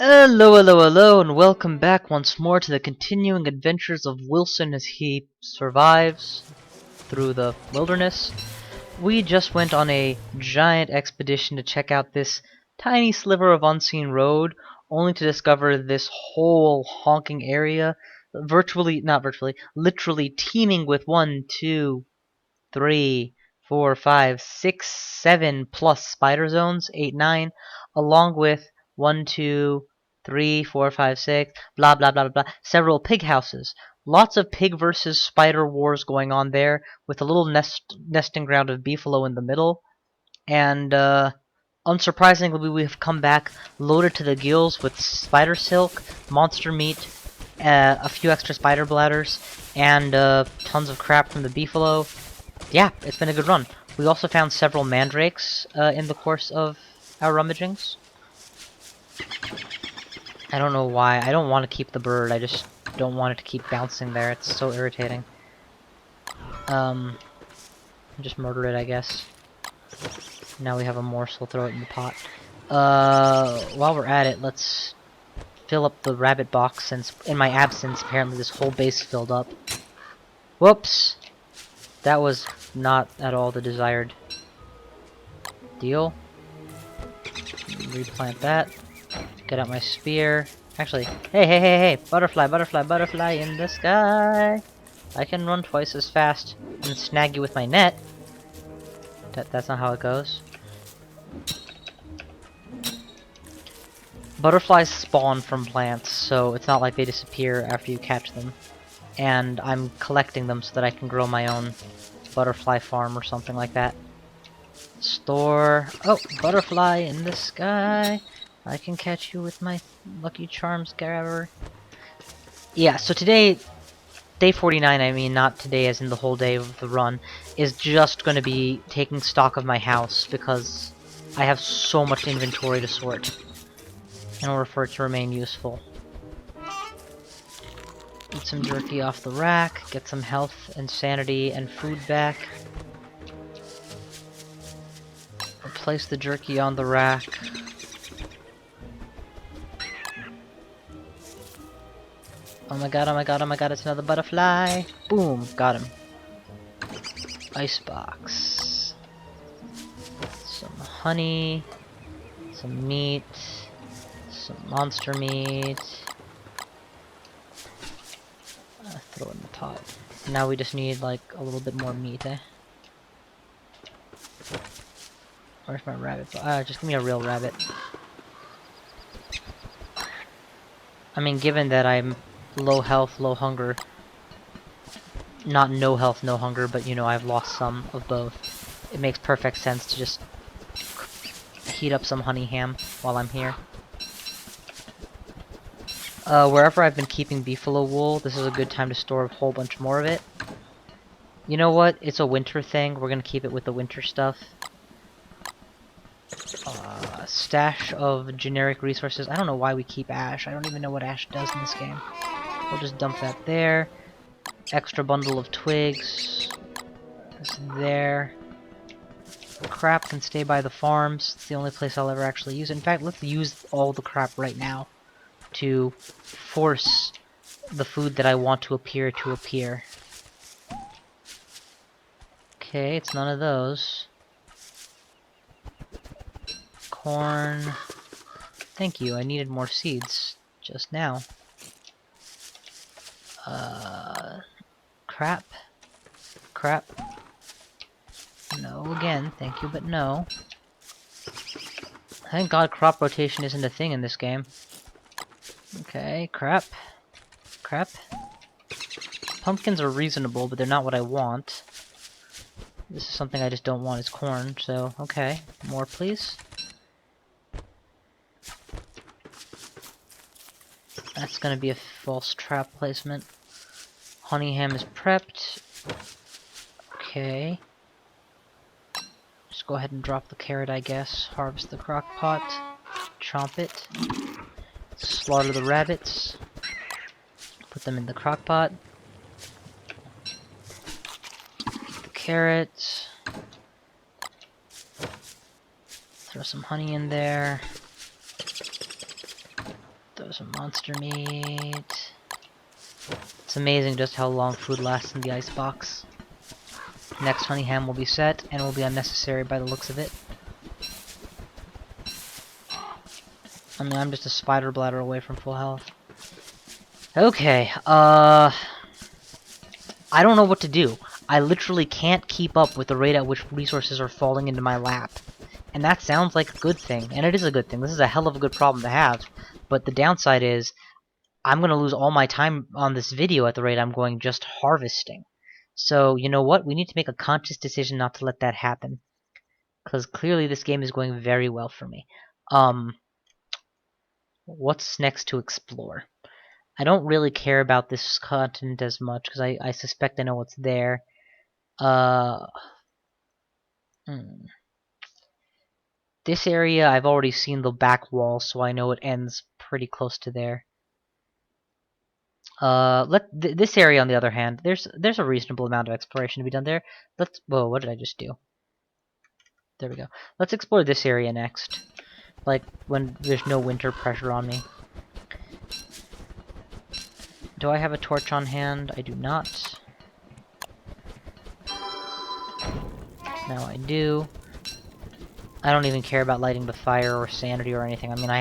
Hello, hello, hello, and welcome back once more to the continuing adventures of Wilson as he survives through the wilderness. We just went on a giant expedition to check out this tiny sliver of unseen road, only to discover this whole honking area, literally teeming with 1, 2, 3, 4, 5, 6, 7 plus spider zones, 8, 9, along with 1, 2, 3, 4, 5, 6, blah blah blah blah, several pig houses. Lots of pig versus spider wars going on there, with a little nesting ground of beefalo in the middle. And unsurprisingly, we have come back loaded to the gills with spider silk, monster meat, a few extra spider bladders, and tons of crap from the beefalo. Yeah, it's been a good run. We also found several mandrakes in the course of our rummagings. I don't know why. I don't want to keep the bird. I just don't want it to keep bouncing there. It's so irritating. Just murder it, I guess. Now we have a morsel. Throw it in the pot. While we're at it, let's fill up the rabbit box, since in my absence, apparently this whole base filled up. Whoops! That was not at all the desired deal. Replant that. Get out my spear. Actually, hey! Butterfly in the sky! I can run twice as fast and snag you with my net. That's not how it goes. Butterflies spawn from plants, so it's not like they disappear after you catch them. And I'm collecting them so that I can grow my own butterfly farm or something like that. Store. Oh, butterfly in the sky. I can catch you with my Lucky Charms grabber. Yeah, so today, day 49, I mean, not today as in the whole day of the run, is just going to be taking stock of my house because I have so much inventory to sort in order for it to remain useful. Eat some jerky off the rack, get some health and sanity and food back. Place the jerky on the rack. Oh my god, it's another butterfly! Boom, got him. Icebox. Some honey, some meat, some monster meat. Throw it in the pot. Now we just need like a little bit more meat, eh? Where's my rabbit? Just give me a real rabbit. I mean, given that I'm low health, low hunger. Not no health, no hunger, but you know, I've lost some of both. It makes perfect sense to just heat up some honey ham while I'm here. Wherever I've been keeping beefalo wool, this is a good time to store a whole bunch more of it. You know what? It's a winter thing. We're gonna keep it with the winter stuff. Stash of generic resources. I don't know why we keep ash. I don't even know what ash does in this game. We'll just dump that there. Extra bundle of twigs. That's there. Crap can stay by the farms. It's the only place I'll ever actually use it. In fact, let's use all the crap right now to force the food that I want to appear. Okay, it's none of those. Corn. Thank you, I needed more seeds just now. Crap. No, again, thank you, but no. Thank God crop rotation isn't a thing in this game. Okay, crap. Pumpkins are reasonable, but they're not what I want. This is something I just don't want, is corn, so, okay. More, please. That's gonna be a false trap placement. Honey ham is prepped. Okay. Just go ahead and drop the carrot, I guess. Harvest the crock pot. Chomp it. Slaughter the rabbits. Put them in the crock pot. Eat the carrots. Throw some honey in there. Throw some monster meat. It's amazing just how long food lasts in the icebox. Next honey ham will be set, and will be unnecessary by the looks of it. I mean, I'm just a spider bladder away from full health. Okay, I don't know what to do. I literally can't keep up with the rate at which resources are falling into my lap. And that sounds like a good thing, and it is a good thing. This is a hell of a good problem to have. But the downside is, I'm going to lose all my time on this video at the rate I'm going just harvesting. So, you know what? We need to make a conscious decision not to let that happen. Because clearly this game is going very well for me. What's next to explore? I don't really care about this continent as much, because I suspect I know what's there. This area, I've already seen the back wall, so I know it ends pretty close to there. This area, on the other hand, there's a reasonable amount of exploration to be done there. Whoa, what did I just do? There we go. Let's explore this area next. Like, when there's no winter pressure on me. Do I have a torch on hand? I do not. Now I do. I don't even care about lighting the fire or sanity or anything. I mean, I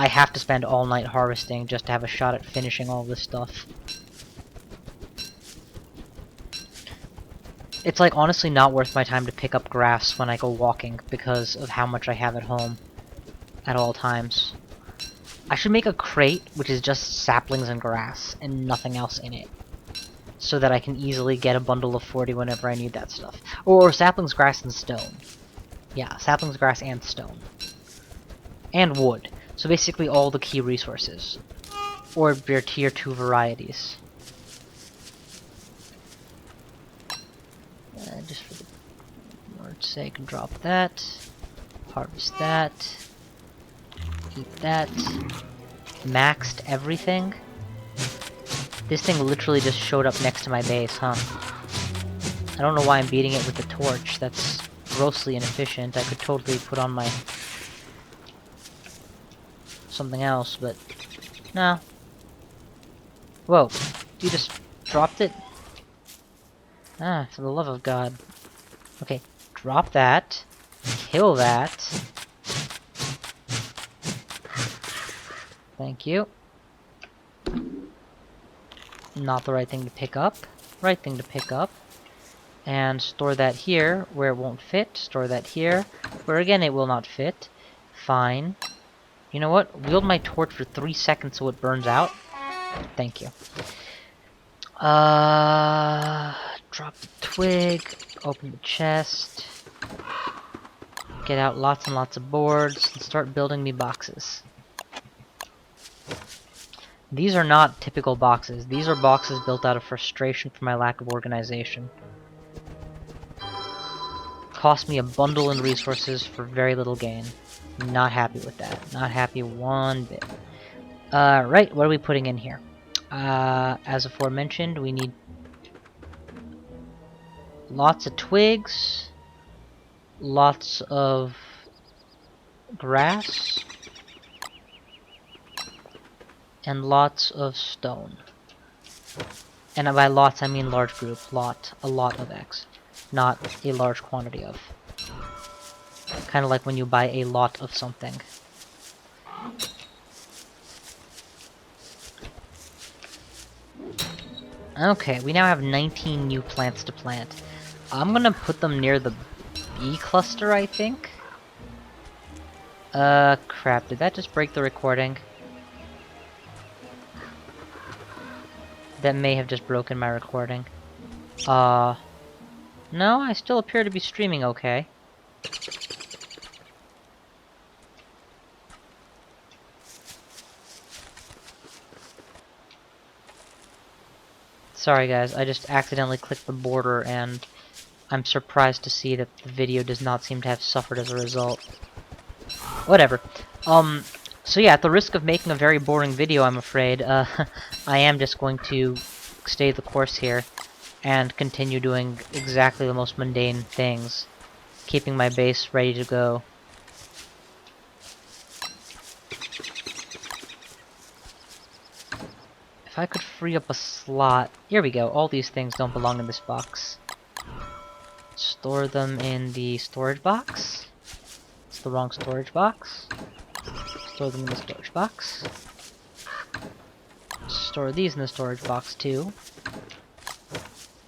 have to spend all night harvesting just to have a shot at finishing all this stuff. It's like honestly not worth my time to pick up grass when I go walking because of how much I have at home at all times. I should make a crate which is just saplings and grass and nothing else in it, so that I can easily get a bundle of 40 whenever I need that stuff. Or saplings, grass, and stone. Yeah, saplings, grass, and stone. And wood. So basically all the key resources. Or their tier 2 varieties. Just for the Lord's sake, drop that. Harvest that. Eat that. Maxed everything. This thing literally just showed up next to my base, huh? I don't know why I'm beating it with the torch. That's grossly inefficient. I could totally put on my something else, but no. Whoa, you just dropped it? Ah, for the love of God. Okay, drop that. Kill that. Thank you. Not the right thing to pick up. Right thing to pick up. And store that here, where it won't fit. Store that here, where again it will not fit. Fine. You know what? Wield my torch for 3 seconds so it burns out. Thank you. Drop the twig. Open the chest. Get out lots and lots of boards. And start building me boxes. These are not typical boxes. These are boxes built out of frustration for my lack of organization. Cost me a bundle in resources for very little gain. Not happy with that. Not happy one bit. Right, what are we putting in here? As aforementioned, we need lots of twigs, lots of grass, and lots of stone. And by lots, I mean large group. A lot of X. Not a large quantity of. Kind of like when you buy a lot of something. Okay, we now have 19 new plants to plant. I'm gonna put them near the bee cluster, I think? Crap, did that just break the recording? That may have just broken my recording. No, I still appear to be streaming okay. Sorry guys, I just accidentally clicked the border and I'm surprised to see that the video does not seem to have suffered as a result. Whatever. So yeah, at the risk of making a very boring video, I'm afraid, I am just going to stay the course here and continue doing exactly the most mundane things, keeping my base ready to go. If I could free up a slot... Here we go. All these things don't belong in this box. Store them in the storage box. It's the wrong storage box. Store them in the storage box. Store these in the storage box too.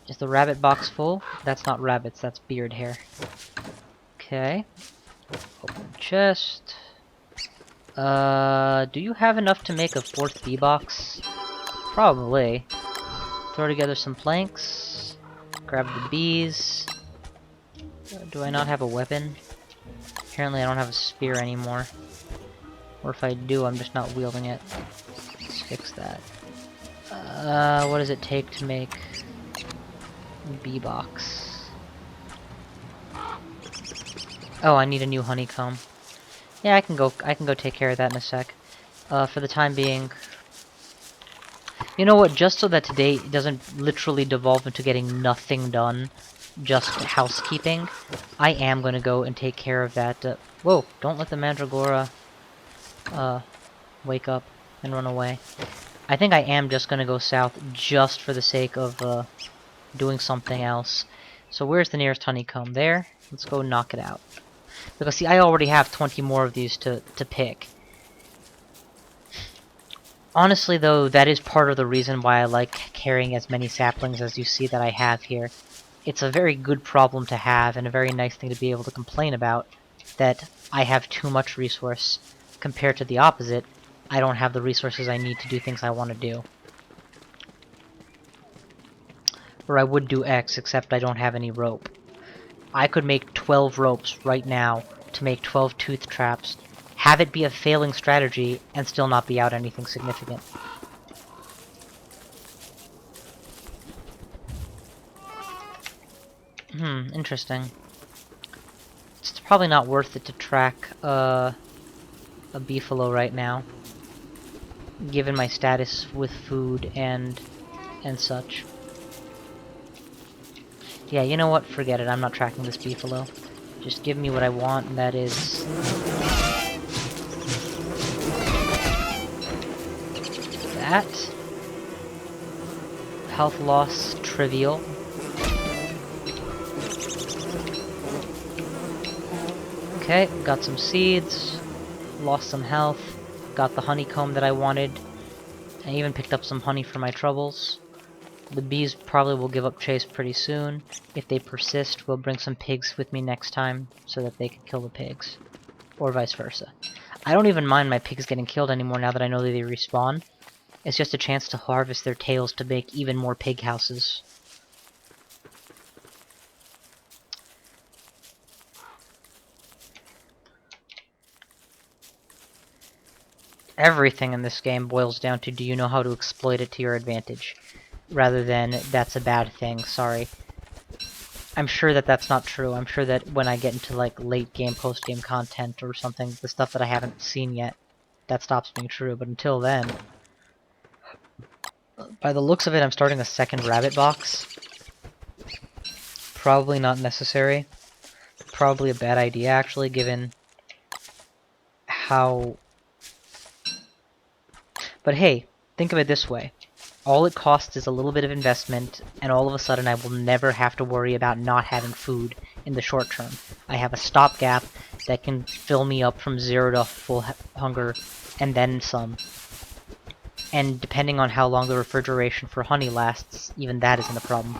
Is the rabbit box full? That's not rabbits, that's beard hair. Okay. Open chest. Do you have enough to make a 4th bee box? Probably. Throw together some planks. Grab the bees. Do I not have a weapon? Apparently I don't have a spear anymore. Or if I do, I'm just not wielding it. Let's fix that. What does it take to make a bee box? Oh, I need a new honeycomb. Yeah, I can go take care of that in a sec. For the time being... You know what, just so that today doesn't literally devolve into getting nothing done, just housekeeping, I am gonna go and take care of that, whoa, don't let the Mandragora, wake up and run away. I think I am just gonna go south just for the sake of, doing something else. So where's the nearest honeycomb? There? Let's go knock it out. Because see, I already have 20 more of these to pick. Honestly though, that is part of the reason why I like carrying as many saplings as you see that I have here. It's a very good problem to have, and a very nice thing to be able to complain about, that I have too much resource, compared to the opposite, I don't have the resources I need to do things I want to do. Or I would do X, except I don't have any rope. I could make 12 ropes right now to make 12 tooth traps, have it be a failing strategy, and still not be out anything significant. Interesting. It's probably not worth it to track a beefalo right now, given my status with food and such. Yeah, you know what? Forget it. I'm not tracking this beefalo. Just give me what I want, and that is... that. Health loss, trivial. Okay, got some seeds, lost some health, got the honeycomb that I wanted, I even picked up some honey for my troubles. The bees probably will give up chase pretty soon. If they persist, we'll bring some pigs with me next time, so that they can kill the pigs. Or vice versa. I don't even mind my pigs getting killed anymore now that I know that they respawn. It's just a chance to harvest their tails to make even more pig houses. Everything in this game boils down to, do you know how to exploit it to your advantage? Rather than, that's a bad thing, sorry. I'm sure that that's not true. I'm sure that when I get into like late game, post game content or something, the stuff that I haven't seen yet, that stops being true. But until then, by the looks of it, I'm starting a second rabbit box. Probably not necessary. Probably a bad idea, actually, given how... But hey, think of it this way. All it costs is a little bit of investment, and all of a sudden I will never have to worry about not having food in the short term. I have a stopgap that can fill me up from 0 to full hunger, and then some. And depending on how long the refrigeration for honey lasts, even that isn't a problem.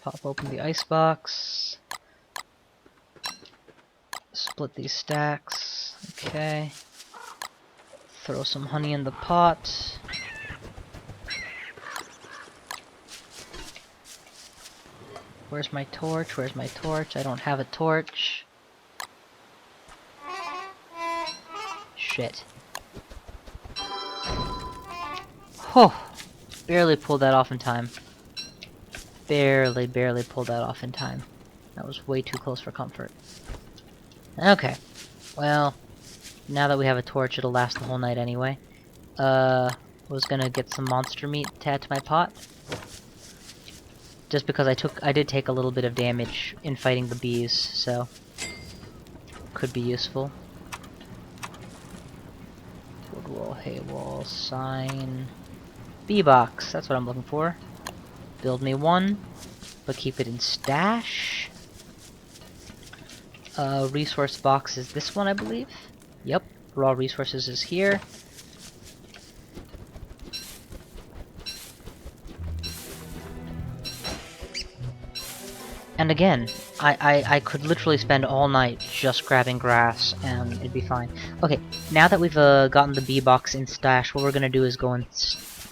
Pop open the icebox. Split these stacks. Okay. Throw some honey in the pot. Where's my torch? Where's my torch? I don't have a torch. Shit. Oh! Barely pulled that off in time. Barely pulled that off in time. That was way too close for comfort. Okay. Well, now that we have a torch, it'll last the whole night anyway. Was gonna get some monster meat to add to my pot. Just because I did take a little bit of damage in fighting the bees, so... could be useful. hay wall, sign, bee box. That's what I'm looking for. Build me one, but keep it in stash. Resource box is this one, I believe. Yep, raw resources is here. And again, I could literally spend all night just grabbing grass and it'd be fine. Okay, now that we've gotten the bee box in stash, what we're gonna do is go and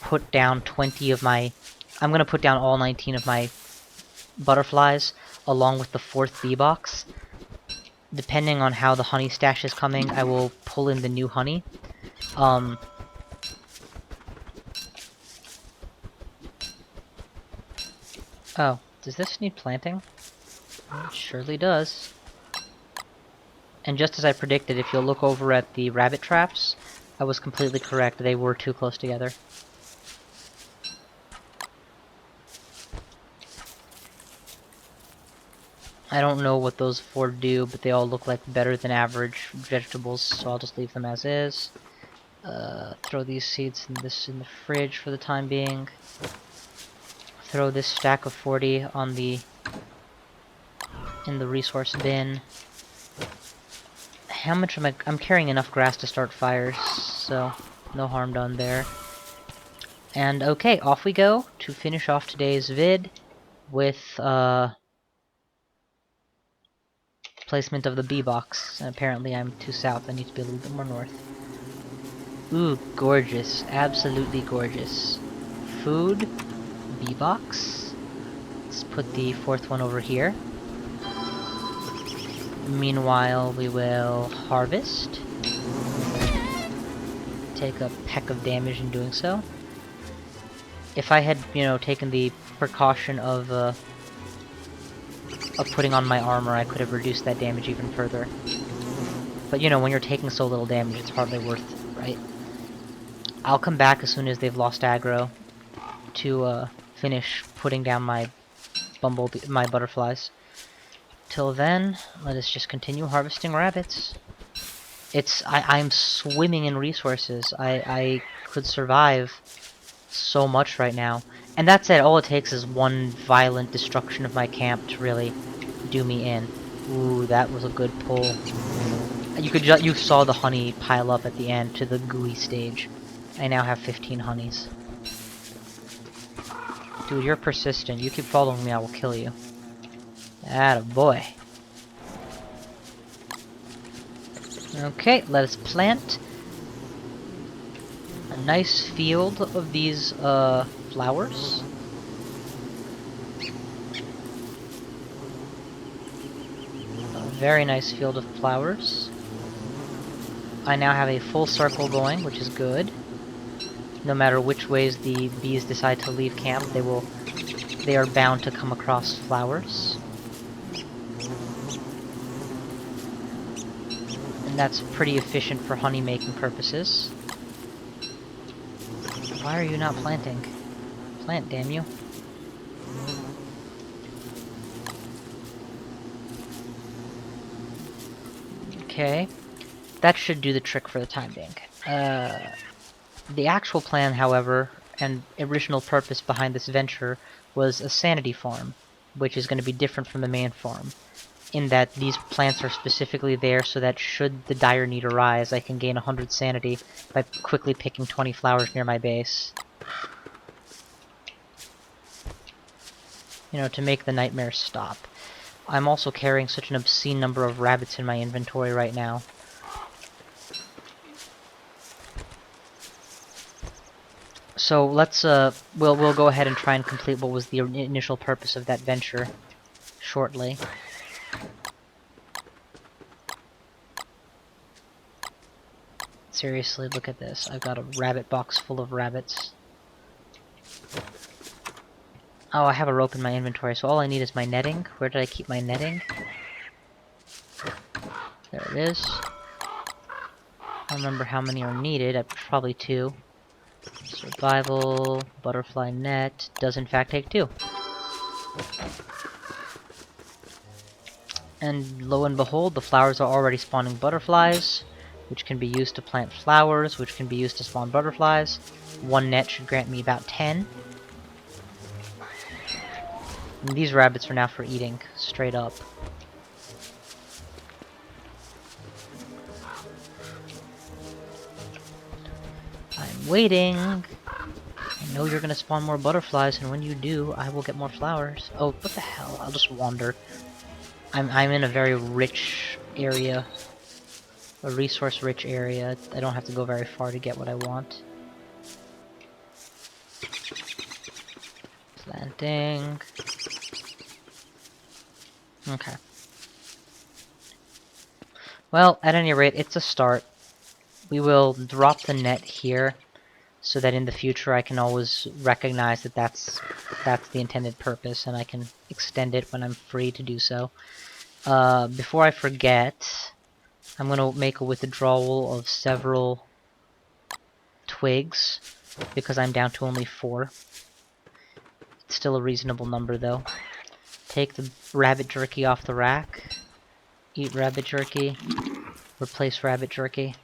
put down 20 of my... I'm gonna put down all 19 of my butterflies along with the 4th bee box. Depending on how the honey stash is coming, I will pull in the new honey. Oh, does this need planting? It surely does. And just as I predicted, if you'll look over at the rabbit traps, I was completely correct. They were too close together. I don't know what those 4 do, but they all look like better than average vegetables, so I'll just leave them as is. Throw these seeds in the fridge for the time being. Throw this stack of 40 on in the resource bin. How much am I'm carrying enough grass to start fires, so no harm done there. And okay, off we go to finish off today's vid with placement of the bee box. And apparently I'm too south, I need to be a little bit more north. Ooh, gorgeous. Absolutely gorgeous. Food, bee box. Let's put the 4th one over here. Meanwhile, we will harvest. Take a peck of damage in doing so. If I had, you know, taken the precaution of putting on my armor, I could have reduced that damage even further. But, you know, when you're taking so little damage, it's hardly worth it, right? I'll come back as soon as they've lost aggro to finish putting down my butterflies. Till then, let us just continue harvesting rabbits. I'm swimming in resources. I could survive so much right now. And that said, all it takes is one violent destruction of my camp to really do me in. Ooh, that was a good pull. You saw the honey pile up at the end to the gooey stage. I now have 15 honeys. Dude, you're persistent. You keep following me, I will kill you. Attaboy. Okay, let us plant a nice field of these flowers. A very nice field of flowers. I now have a full circle going, which is good. No matter which ways the bees decide to leave camp, they are bound to come across flowers. And that's pretty efficient for honey making purposes. Why are you not planting? Plant, damn you. Okay. That should do the trick for the time being. The actual plan, however, and original purpose behind this venture was a sanity farm, which is going to be different from the main farm, in that these plants are specifically there so that should the dire need arise, I can gain 100 sanity by quickly picking 20 flowers near my base. You know, to make the nightmares stop. I'm also carrying such an obscene number of rabbits in my inventory right now. So let's we'll go ahead and try and complete what was the initial purpose of that venture shortly. Seriously, look at this. I've got a rabbit box full of rabbits. Oh, I have a rope in my inventory, so all I need is my netting. Where did I keep my netting? There it is. I don't remember how many are needed. Probably 2. Survival, butterfly net, does in fact take 2. And lo and behold, the flowers are already spawning butterflies. which can be used to plant flowers, which can be used to spawn butterflies. 1 net should grant me about 10. And these rabbits are now for eating, straight up. I'm waiting. I know you're gonna spawn more butterflies, and when you do, I will get more flowers. Oh, what the hell? I'll just wander. I'm in a very rich area. A resource-rich area. I don't have to go very far to get what I want. Planting. Okay. Well, at any rate, it's a start. We will drop the net here, so that in the future I can always recognize that that's the intended purpose, and I can extend it when I'm free to do so. Before I forget, I'm gonna make a withdrawal of several twigs, because I'm down to only 4. It's still a reasonable number, though. Take the rabbit jerky off the rack. Eat rabbit jerky. Replace rabbit jerky.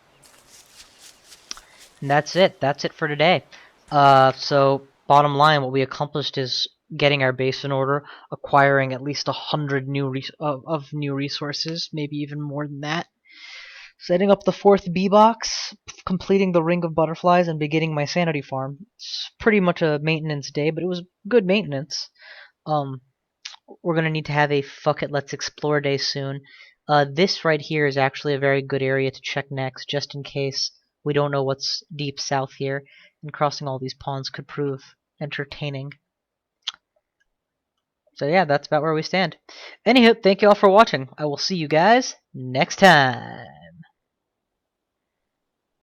And that's it. That's it for today. So, bottom line, what we accomplished is getting our base in order, acquiring at least 100 new new resources, maybe even more than that. Setting up the 4th bee box, completing the ring of butterflies, and beginning my sanity farm. It's pretty much a maintenance day, but it was good maintenance. We're gonna need to have a fuck it, let's explore day soon. This right here is actually a very good area to check next, just in case we don't know what's deep south here, and crossing all these ponds could prove entertaining. So yeah, that's about where we stand. Anywho, thank you all for watching. I will see you guys next time.